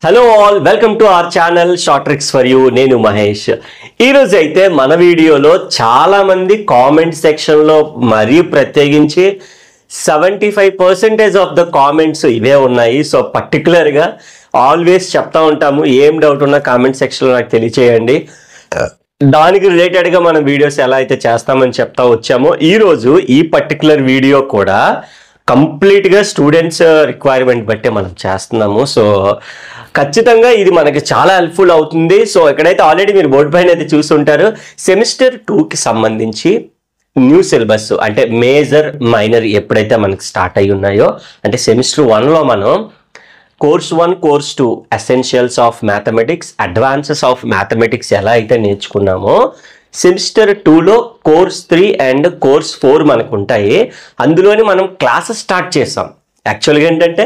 Hello all, welcome to our channel short tricks for you. నేను మహేష్. ఈరోజు అయితే మన వీడియోలో చాలా మంది కామెంట్ సెక్షన్లో మరియు ప్రత్యేకించి 75% ఆఫ్ ద కామెంట్స్ ఇవే ఉన్నాయి. సో పర్టికులర్గా ఆల్వేస్ చెప్తా ఉంటాము, ఏం డౌట్ ఉన్నా కామెంట్ సెక్షన్లో నాకు తెలియచేయండి. దానికి రిలేటెడ్గా మనం వీడియోస్ ఎలా అయితే చేస్తామని చెప్తా వచ్చామో, ఈరోజు ఈ పర్టికులర్ వీడియో కూడా కంప్లీట్గా స్టూడెంట్స్ రిక్వైర్మెంట్ బట్టే మనం చేస్తున్నాము. సో ఖచ్చితంగా ఇది మనకి చాలా హెల్ప్ఫుల్ అవుతుంది. సో ఎక్కడైతే ఆల్రెడీ మీరు బోర్డు పైన అయితే చూస్తుంటారు, సెమిస్టర్ 2కి సంబంధించి న్యూ సిలబస్ అంటే మేజర్ మైనర్ ఎప్పుడైతే మనకి స్టార్ట్ అయ్యి ఉన్నాయో, అంటే సెమిస్టర్ 1లో మనం course 1 course 2 essentials of mathematics, advances of mathematics ఎలా అయితే నేర్చుకున్నామో, సెమిస్టర్ 2లో కోర్స్ 3 అండ్ కోర్స్ 4 మనకు ఉంటాయి. అందులోని మనం క్లాసెస్ స్టార్ట్ చేసాం. యాక్చువల్గా ఏంటంటే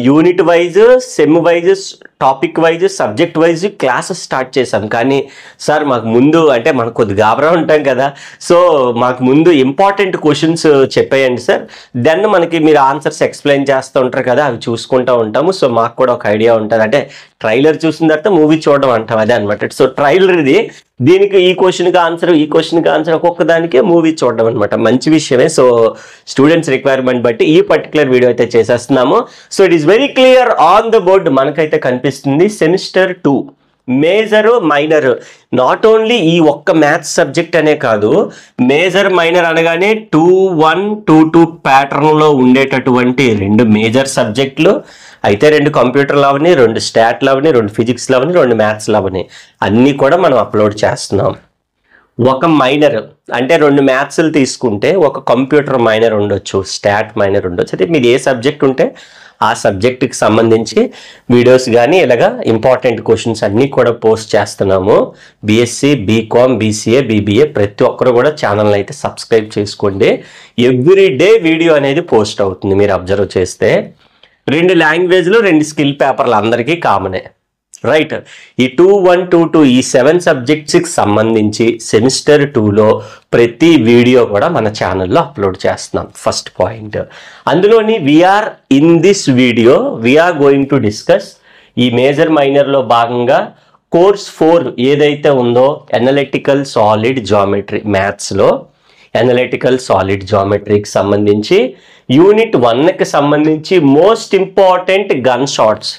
unit wise, sem wise, topic wise, subject wise classes start చేసాం. కానీ సార్ మాకు ముందు అంటే మనకు కొద్ది గాబరా ఉంటాం కదా, సో మాకు ముందు ఇంపార్టెంట్ క్వశ్చన్స్ చెప్పేయండి సార్, దెన్ మనకి మీరు ఆన్సర్స్ ఎక్స్ప్లెయిన్ చేస్తూ ఉంటారు కదా, అవి చూసుకుంటూ ఉంటాము. సో మాకు కూడా ఒక ఐడియా ఉంటుంది, అంటే ట్రైలర్ చూసిన తర్వాత మూవీ చూడడం అంటాం, అదే అనమాట. సో ట్రైలర్ ఇది, దీనికి ఈ క్వశ్చన్కి ఆన్సర్, ఈ క్వశ్చన్కి ఆన్సర్, ఒక్కొక్క దానికే మూవీ చూడడం అనమాట. మంచి విషయమే. సో స్టూడెంట్స్ రిక్వైర్మెంట్ బట్టి ఈ పర్టికులర్ వీడియో అయితే చేసేస్తున్నాము. So it is very clear on the board మనకైతే కనిపిస్తుంది. Semester 2 major minor, not only ఈ ఒక్క మ్యాథ్స్ సబ్జెక్ట్ అనే కాదు, మేజర్ మైనర్ అనగానే 2-1, 2-2 ప్యాటర్న్లో ఉండేటటువంటి 2 మేజర్ సబ్జెక్టులు అయితే, 2 కంప్యూటర్ లవని, 2 స్టాట్ లవని, 2 ఫిజిక్స్ లవని, 2 మ్యాథ్స్ లవని, అన్నీ కూడా మనం అప్లోడ్ చేస్తున్నాం. ఒక మైనర్ అంటే 2 మ్యాథ్స్లు తీసుకుంటే ఒక కంప్యూటర్ మైనర్ ఉండొచ్చు, స్టాట్ మైనర్ ఉండొచ్చు. అయితే మీది ఏ సబ్జెక్ట్ ఉంటే ఆ సబ్జెక్టుకి సంబంధించి వీడియోస్ కానీ ఇలాగా ఇంపార్టెంట్ క్వశ్చన్స్ అన్నీ కూడా పోస్ట్ చేస్తున్నాము. బీఎస్సీ, బీకామ్, బీసీఏ, బీబీఏ ప్రతి ఒక్కరు కూడా ఛానల్ని అయితే సబ్స్క్రైబ్ చేసుకోండి. ఎవ్రీ డే వీడియో అనేది పోస్ట్ అవుతుంది. మీరు అబ్జర్వ్ చేస్తే 2 లాంగ్వేజ్లు, 2 స్కిల్ పేపర్లు అందరికీ కామనే, రైట్? ఈ 2-1, 2-2 ఈ 7 సబ్జెక్ట్స్కి సంబంధించి సెమిస్టర్ 2లో ప్రతి వీడియో కూడా మన ఛానల్లో అప్లోడ్ చేస్తున్నాం. ఫస్ట్ పాయింట్, అందులోని we're in this video we're going to discuss ఈ మేజర్ మైనర్లో భాగంగా కోర్స్ 4 ఏదైతే ఉందో, అనలిటికల్ సాలిడ్ జామెట్రీ, మ్యాథ్స్లో అనలిటికల్ సాలిడ్ జామెట్రీకి సంబంధించి యూనిట్ 1కి సంబంధించి మోస్ట్ ఇంపార్టెంట్ గన్ షాట్స్.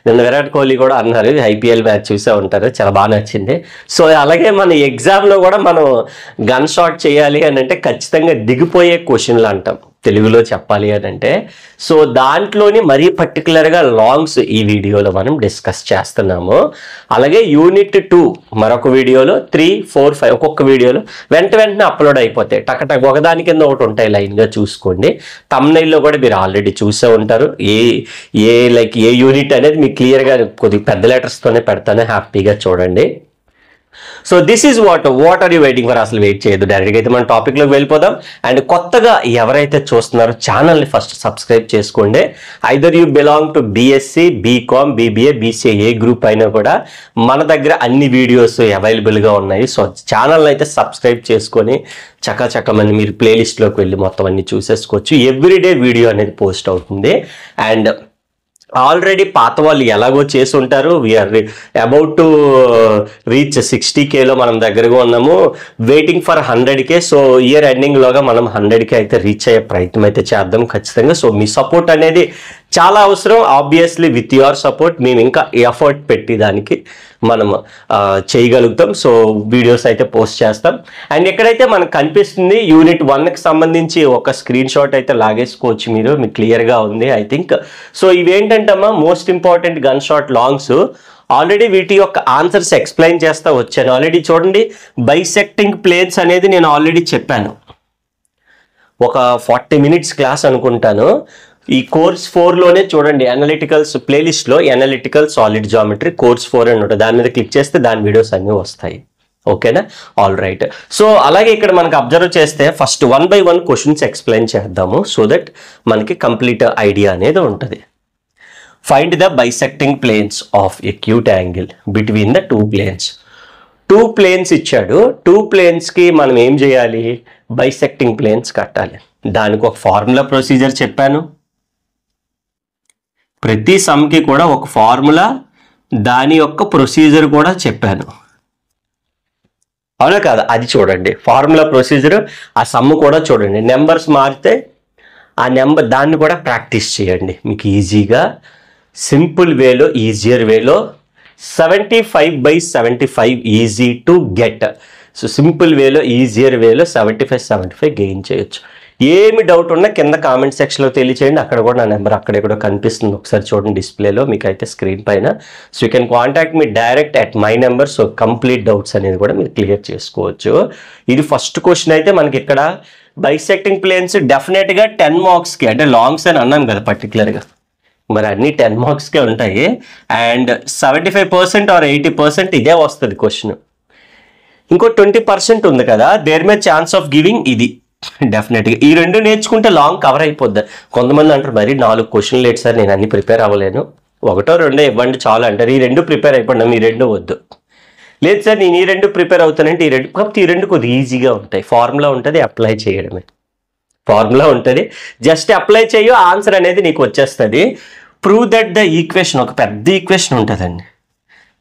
నిన్న విరాట్ కోహ్లీ కూడా అన్నారు, ఐపీఎల్ మ్యాచ్ చూసే ఉంటారు, చాలా బాగా నచ్చింది. సో అలాగే మన ఎగ్జామ్లో కూడా మనం గన్ షాట్ చేయాలి అని అంటే ఖచ్చితంగా దిగిపోయే క్వశ్చన్లు అంటాం తెలుగులో చెప్పాలి అని అంటే. సో దాంట్లోని మరీ పర్టికులర్గా లాంగ్స్ ఈ వీడియోలో మనం డిస్కస్ చేస్తున్నాము. అలాగే యూనిట్ 2 మరొక వీడియోలో, 3, 4, 5 ఒక్కొక్క వీడియోలో వెంటనే అప్లోడ్ అయిపోతాయి. టక్ ఒకదాని కింద ఒకటి ఉంటాయి, లైన్గా చూసుకోండి. తమ్నైల్లో కూడా మీరు ఆల్రెడీ చూసే ఉంటారు. ఏ యూనిట్ అనేది మీకు క్లియర్గా కొద్దిగా పెద్ద లెటర్స్తోనే పెడతాను, హ్యాపీగా చూడండి. So this is what are you waiting for? అసలు వెయిట్ చేయొద్దు, డైరెక్ట్గా అయితే మనం టాపిక్లోకి వెళ్ళిపోదాం. అండ్ కొత్తగా ఎవరైతే చూస్తున్నారో ఛానల్ని ఫస్ట్ సబ్స్క్రైబ్ చేసుకోండి. Either you belong to BSc, BCom, BBA, BCA ఏ గ్రూప్ అయినా కూడా మన దగ్గర అన్ని వీడియోస్ అవైలబుల్గా ఉన్నాయి. సో ఛానల్ని అయితే సబ్స్క్రైబ్ చేసుకొని చక్కమని మీరు ప్లేలిస్ట్లోకి వెళ్ళి మొత్తం అన్ని చూసేసుకోవచ్చు. ఎవ్రీడే వీడియో అనేది పోస్ట్ అవుతుంది. అండ్ ఆల్రెడీ పాత వాళ్ళు ఎలాగో చేసి ఉంటారు. వీఆర్ అబౌట్ టు రీచ్ 60Kలో మనం దగ్గరగా ఉన్నాము, waiting for 100K. So year ఎండింగ్లోగా మనం 100K అయితే రీచ్ అయ్యే ప్రయత్నం అయితే చేద్దాం ఖచ్చితంగా. సో మీ సపోర్ట్ అనేది చాలా అవసరం. ఆబ్వియస్లీ విత్ యువర్ సపోర్ట్ మేము ఇంకా ఎఫర్ట్ పెట్టి దానికి మనం చేయగలుగుతాం. సో వీడియోస్ అయితే పోస్ట్ చేస్తాం. అండ్ ఎక్కడైతే మనకు కనిపిస్తుంది యూనిట్ 1కి సంబంధించి ఒక స్క్రీన్ షాట్ అయితే లాగేసుకోవచ్చు మీరు, మీకు క్లియర్గా ఉంది ఐ థింక్. సో ఇవేంటంటమ్మా most important gun shot longs. Already వీటి యొక్క ఆన్సర్స్ ఎక్స్ప్లెయిన్ చేస్తూ వచ్చాను. ఆల్రెడీ చూడండి, బైసెక్టింగ్ ప్లేన్స్ అనేది నేను ఆల్రెడీ చెప్పాను, ఒక 40 minutes క్లాస్ అనుకుంటాను. ఈ కోర్స్ 4లోనే చూడండి, అనలిటికల్స్ ప్లేలిస్ట్లో అనలిటికల్ సాలిడ్ జామెట్రీ కోర్స్ 4 అని ఉంటుంది. దాని మీద క్లిక్ చేస్తే దాని వీడియోస్ అన్నీ వస్తాయి. ఓకేనా? All right. సో అలాగే ఇక్కడ మనకు అబ్జర్వ్ చేస్తే ఫస్ట్ 1 by 1 క్వశ్చన్స్ ఎక్స్ప్లెయిన్ చేద్దాము, సో దట్ మనకి కంప్లీట్ ఐడియా అనేది ఉంటుంది. Find the bisecting planes of acute angle between the 2 planes. 2 planes ఇచ్చాడు. 2 planesకి మనం ఏం చేయాలి? బైసెక్టింగ్ ప్లేన్స్ కట్టాలి. దానికి ఒక ఫార్ములా ప్రొసీజర్ చెప్పాను. ప్రతి సమ్కి కూడా ఒక ఫార్ములా, దాని యొక్క ప్రొసీజర్ కూడా చెప్పాను, అవునా కాదు? అది చూడండి, ఫార్ములా, ప్రొసీజర్, ఆ సమ్ కూడా చూడండి. నెంబర్స్ మారితే ఆ నెంబర్ దాన్ని కూడా ప్రాక్టీస్ చేయండి. మీకు ఈజీగా సింపుల్ వేలో, ఈజియర్ వేలో 75/75 easy to get. So simple వేలో, ఈజియర్ వేలో 75 గెయిన్ చేయొచ్చు. ఏమి డౌట్ ఉన్నా కింద కామెంట్ సెక్షన్లో తెలియచేయండి. అక్కడ కూడా నా నెంబర్ అక్కడెక్కడో కనిపిస్తుంది, ఒకసారి చూడండి డిస్ప్లేలో, మీకు అయితే స్క్రీన్ పైన. So you can contact me direct at my number. So complete doubts అనేది కూడా మీరు క్లియర్ చేసుకోవచ్చు. ఇది ఫస్ట్ క్వశ్చన్ అయితే మనకి ఇక్కడ బైసెక్టింగ్ ప్లేన్స్ డెఫినెట్గా 10 మార్క్స్కి, అంటే లాంగ్స్ అని అన్నాం కదా పర్టికులర్గా, మరి అన్ని 10 మార్క్స్కే ఉంటాయి. అండ్ 75% ఆర్ 80% ఇదే వస్తుంది క్వశ్చన్. ఇంకో 20% ఉంది కదా, there may chance of giving ఇది డెఫినెట్గా. ఈ రెండు నేర్చుకుంటే లాంగ్ కవర్ అయిపోద్ది. కొంతమంది అంటారు మరి 4 క్వశ్చన్లు లేట్ సార్, నేను అన్ని ప్రిపేర్ అవ్వలేను, 1 or 2 ఇవ్వండి చాలు అంటారు. ఈ 2 ప్రిపేర్ అయిపోండి, మీ 2 వద్దు. లేదు సార్ నేను ఈ 2 ప్రిపేర్ అవుతానంటే ఈ 2, కాకపోతే ఈ 2 కొద్దిగా ఈజీగా ఉంటాయి. ఫార్ములా ఉంటుంది, అప్లై చేయడమే. ఫార్ములా ఉంటుంది, జస్ట్ అప్లై చేయు, ఆన్సర్ అనేది నీకు వచ్చేస్తుంది. ప్రూవ్ దట్ ద ఈక్వేషన్, ఒక పెద్ద ఈక్వేషన్ ఉంటుందండి.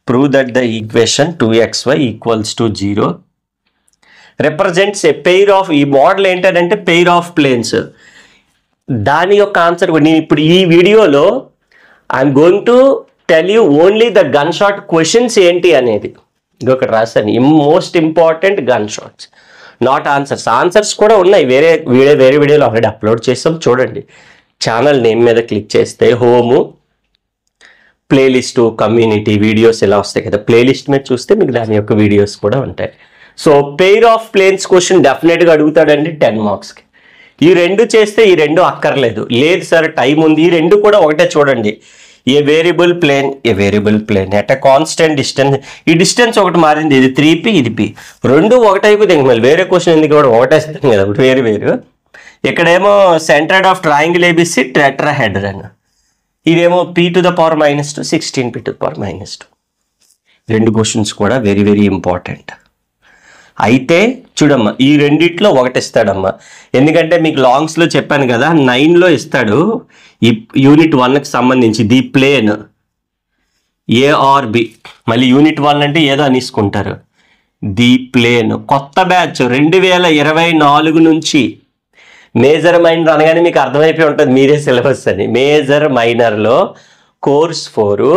Prove that the equation 2xy = 0 represents a pair of, ఈ మోడల్ ఏంటంటే పెయిర్ ఆఫ్ ప్లేన్స్. దాని యొక్క ఆన్సర్ నేను ఇప్పుడు ఈ వీడియోలో I'm going to tell you only the gun shot questions ఏంటి అనేది. ఇది ఒకటి రాశాను, most important gun shots, not answers. Answers కూడా ఉన్నాయి, వేరే వీడియోలో ఆల్రెడీ అప్లోడ్ చేసాం, చూడండి. ఛానల్ నేమ్ మీద క్లిక్ చేస్తే హోము, ప్లేలిస్టు, కమ్యూనిటీ, వీడియోస్ ఇలా వస్తాయి కదా, ప్లేలిస్ట్ మీద చూస్తే మీకు దాని యొక్క వీడియోస్ కూడా ఉంటాయి. So pair of planes question డెఫినెట్గా అడుగుతాడండి 10 మార్క్స్కి. ఈ 2 చేస్తే ఈ 2 అక్కర్లేదు. లేదు సార్ టైం ఉంది, ఈ 2 కూడా ఒకటే చూడండి. A variable plane, a variable plane at a constant distance. ఈ డిస్టెన్స్ ఒకటి మారింది, ఇది 3p, ఇది p, 2 ఒకటి అయిపోతే ఇంక మళ్ళీ వేరే క్వశ్చన్ ఎందుకు కూడా ఒకటేస్తాను కదా, వేరు. ఇక్కడేమో centroid of triangle ABC tetrahedron, ఇదేమో p⁻², 16 p⁻². 2 క్వశ్చన్స్ కూడా వెరీ వెరీ ఇంపార్టెంట్. అయితే చూడమ్మా, ఈ రెండిట్లో ఒకటి ఇస్తాడమ్మా, ఎందుకంటే మీకు లాంగ్స్లో చెప్పాను కదా 9లో ఇస్తాడు. ఈ యూనిట్ 1కి సంబంధించి ది ప్లేన్ ARB, మళ్ళీ యూనిట్ 1 అంటే ఏదో అనేసుకుంటారు. ది ప్లేన్ కొత్త బ్యాచ్ 2024 నుంచి మేజర్ మైనర్ అనగానే మీకు అర్థమైపోయి ఉంటుంది మీరే సిలబస్ అని. మేజర్ మైనర్లో కోర్స్ 4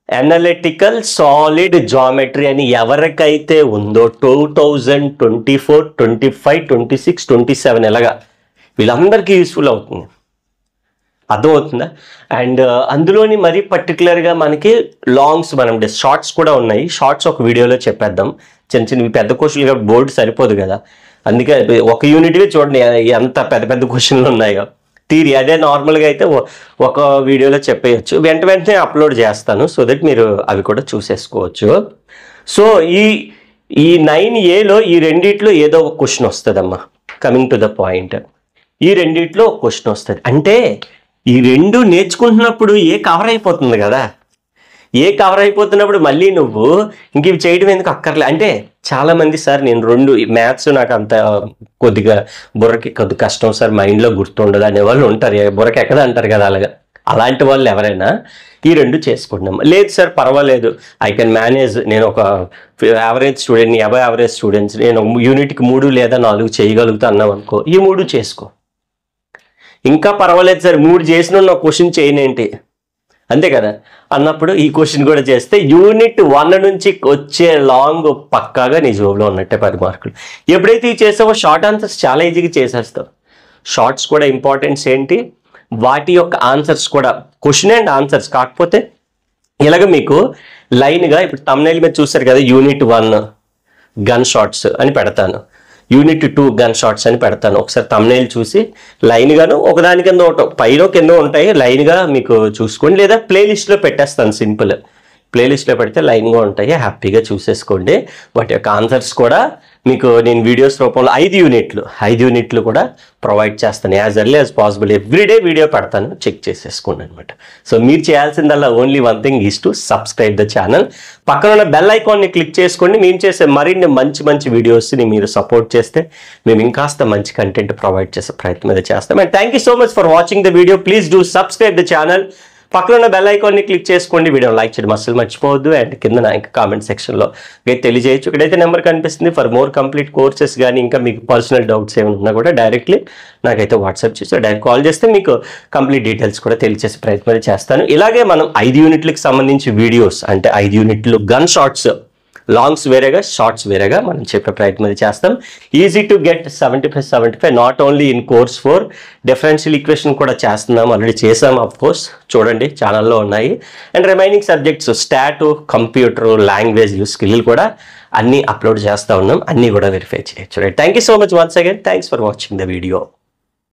అనలిటికల్ సాలిడ్ జామెట్రీ అని ఎవరికైతే ఉందో 2024, 25, 26, 27 ఇలాగా వీళ్ళందరికీ యూస్ఫుల్ అవుతుంది, అర్థమవుతుందా? అండ్ అందులోని మరీ పర్టికులర్గా మనకి లాంగ్స్, మనం షార్ట్స్ కూడా ఉన్నాయి. షార్ట్స్ ఒక వీడియోలో చెప్పేద్దాం. చిన్న పెద్ద క్వశ్చన్లు బోర్డు సరిపోదు కదా, అందుకే ఒక యూనిట్గా చూడండి ఎంత పెద్ద పెద్ద క్వశ్చన్లు ఉన్నాయో. థియరీ అదే నార్మల్గా అయితే ఒక వీడియోలో చెప్పేయచ్చు, వెంటనే అప్లోడ్ చేస్తాను, సో దట్ మీరు అవి కూడా చూసేసుకోవచ్చు. సో ఈ 9Aలో ఈ రెండిట్లో ఏదో ఒక క్వశ్చన్ వస్తుందమ్మా. కమింగ్ టు ద పాయింట్, ఈ రెండిట్లో ఒక క్వశ్చన్ వస్తుంది. అంటే ఈ 2 నేర్చుకుంటున్నప్పుడు ఏ కవర్ అయిపోతుంది కదా, ఏ కవర్ అయిపోతున్నప్పుడు మళ్ళీ నువ్వు ఇంక ఇవి చేయడం ఎందుకు అక్కర్లే. అంటే చాలామంది సార్ నేను 2 మ్యాథ్స్ నాకు అంత కొద్దిగా బుర్రకి కొద్ది కష్టం సార్, మైండ్లో గుర్తుండదు అనే వాళ్ళు ఉంటారు, బుర్రకి ఎక్కద అంటారు కదా, అలాంటి వాళ్ళు ఎవరైనా ఈ 2 చేసుకుంటున్నాం. లేదు సార్ పర్వాలేదు, ఐ కెన్ మేనేజ్, నేను ఒక యావరేజ్ స్టూడెంట్ని, అబవ్ యావరేజ్ స్టూడెంట్స్, నేను యూనిట్కి 3 లేదా 4 చేయగలుగుతా అన్నావు అనుకో, ఈ 3 చేసుకో. ఇంకా పర్వాలేదు సార్ 3 చేసిన ఒక క్వశ్చన్ చేయనేంటి, అంతే కదా అన్నప్పుడు ఈ క్వశ్చన్ కూడా చేస్తే యూనిట్ 1 నుంచి వచ్చే లాంగ్ పక్కాగా నీ జోబులో ఉన్నట్టే 10 మార్కులు. ఎప్పుడైతే ఇది చేసావో షార్ట్ ఆన్సర్స్ చాలా ఈజీగా చేసేస్తావు. షార్ట్స్ కూడా ఇంపార్టెన్స్ ఏంటి, వాటి యొక్క ఆన్సర్స్ కూడా క్వశ్చన్ అండ్ ఆన్సర్స్. కాకపోతే ఇలాగ మీకు లైన్గా ఇప్పుడు తమ్నైల్ మీద చూసారు కదా, యూనిట్ 1 గన్ షాట్స్ అని పెడతాను, యూనిట్ 2 గన్ షాట్స్ అని పెడతాను. ఒకసారి తమ్నైల్ చూసి లైన్గాను ఒకదాని కింద ఒకటో పైన కింద ఉంటాయి, లైన్గా మీకు చూసుకోండి, లేదా ప్లేలిస్ట్లో పెట్టేస్తాను. సింపుల్ ప్లేలిస్ట్లో పెడితే లైన్గా ఉంటాయి, హ్యాపీగా చూసేసుకోండి. వాటి యొక్క ఆన్సర్స్ కూడా మీకు నేను వీడియోస్ రూపంలో 5 యూనిట్లు కూడా ప్రొవైడ్ చేస్తాను as early as possible. Everyday video పెడతాను, చెక్ చేసేసుకోండి అనమాట. సో మీరు చేయాల్సిందల్లా only one thing is to subscribe the channel. పక్కన ఉన్న బెల్ ఐకాన్ని క్లిక్ చేసుకోండి. మేము చేసే మరిన్ని మంచి వీడియోస్ని మీరు సపోర్ట్ చేస్తే మేము ఇంకాస్త మంచి కంటెంట్ ప్రొవైడ్ చేసే ప్రయత్నం అయితే చేస్తాం. And thank you so much for watching the video. Please do subscribe the channel పక్కన ఉన్న బెల్ ఐకాన్ని క్లిక్ చేసుకోండి, వీడియో లైక్ చేయడం అస్సలు మర్చిపోవద్దు. అండ్ కింద నా ఇంకా కామెంట్ సెక్షన్లో తెలియజేయచ్చు. ఇక్కడైతే నెంబర్ కనిపిస్తుంది. ఫర్ మోర్ కంప్లీట్ కోర్సెస్ కానీ ఇంకా మీకు పర్సనల్ డౌట్స్ ఏమైనా ఉన్నా కూడా డైరెక్ట్లీ నాకైతే వాట్సాప్ చేసి డైరెక్ట్ కాల్ చేస్తే మీకు కంప్లీట్ డీటెయిల్స్ కూడా తెలియజేసే ప్రయత్నం చేస్తాను. ఇలాగే మనం 5 యూనిట్లకు సంబంధించి వీడియోస్ అంటే 5 యూనిట్లు గన్ షాట్స్, లాంగ్స్ వేరేగా షార్ట్స్ వేరేగా మనం చెప్పే ప్రయత్నం చేస్తాం. Easy to get 70+75 not only in course 4 differential equation కూడా చేస్తున్నాం, ఆల్రెడీ చేసాం. ఆఫ్ కోర్స్ చూడండి ఛానల్లో ఉన్నాయి. And remaining subjects start, computer, language, skill కూడా అన్నీ అప్లోడ్ చేస్తూ ఉన్నాం. అన్నీ కూడా వెరిఫై చేయొచ్చు. Right, thank you so much once again. Thanks for watching the video.